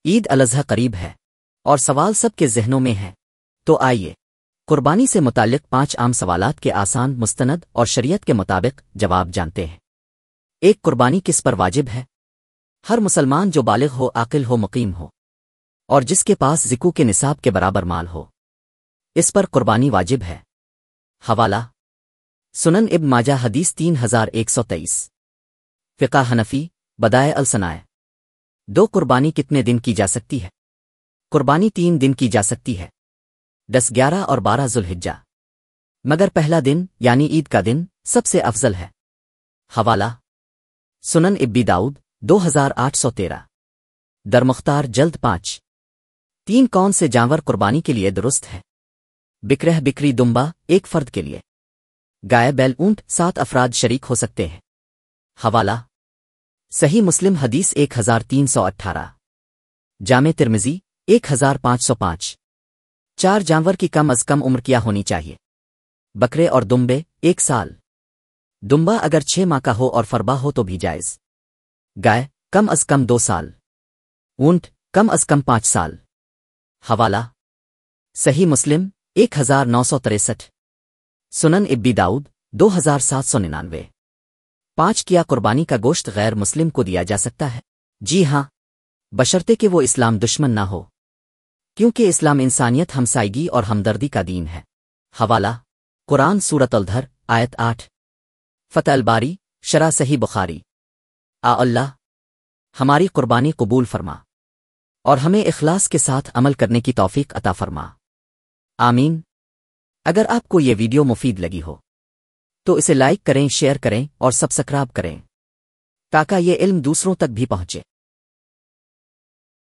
عید الاضحیٰ قریب ہے اور سوال سب کے ذہنوں میں ہے، تو آئیے قربانی سے متعلق 5 عام سوالات کے آسان، مستند اور شریعت کے مطابق جواب جانتے ہیں۔ ایک، قربانی کس پر واجب ہے؟ ہر مسلمان جو بالغ ہو، عاقل ہو، مقیم ہو اور جس کے پاس زکوٰۃ کے نصاب کے برابر مال ہو، اس پر قربانی واجب ہے۔ حوالہ: سنن ابن ماجہ، حدیث 3123۔ فقہ حنفی، بدائع الصنائع۔ 2، قربانی کتنے دن کی جا سکتی ہے؟ قربانی 3 دن کی جا سکتی ہے، 10، 11 اور 12 ذوالحجہ، مگر پہلا دن یعنی عید کا دن سب سے افضل ہے۔ حوالہ: سنن ابی داؤد، 2813۔ درمختار، جلد 5۔ 3، کون سے جانور قربانی کے لیے درست ہے؟ بکرہ، بکری، دمبا، ایک فرد کے لیے۔ گائے، بیل، اونٹ، 7 افراد شریک ہو سکتے ہیں۔ حوالہ: صحیح مسلم، حدیث 1318۔ جامع ترمذی، 1505۔ 4 جانور کی کم از کم عمر کیا ہونی چاہیے؟ بکرے اور دمبے 1 سال، دمبا اگر 6 ماہ کا ہو اور فربا ہو تو بھی جائز۔ گائے کم از کم 2 سال، اونٹ کم از کم 5 سال۔ حوالہ: صحیح مسلم، 1963۔ سنن ابی داؤد، 2799۔ 5، کیا قربانی کا گوشت غیر مسلم کو دیا جا سکتا ہے؟ جی ہاں، بشرطے کہ وہ اسلام دشمن نہ ہو، کیونکہ اسلام انسانیت، ہمسائیگی اور ہمدردی کا دین ہے۔ حوالہ: قرآن، سورۃ الدھر، آیت 8۔ فتح الباری، شرح صحیح بخاری۔ اللہ ہماری قربانی قبول فرما اور ہمیں اخلاص کے ساتھ عمل کرنے کی توفیق عطا فرما، آمین۔ اگر آپ کو یہ ویڈیو مفید لگی ہو تو اسے لائک کریں، شیئر کریں اور سبسکرائب کریں تاکہ یہ علم دوسروں تک بھی پہنچے۔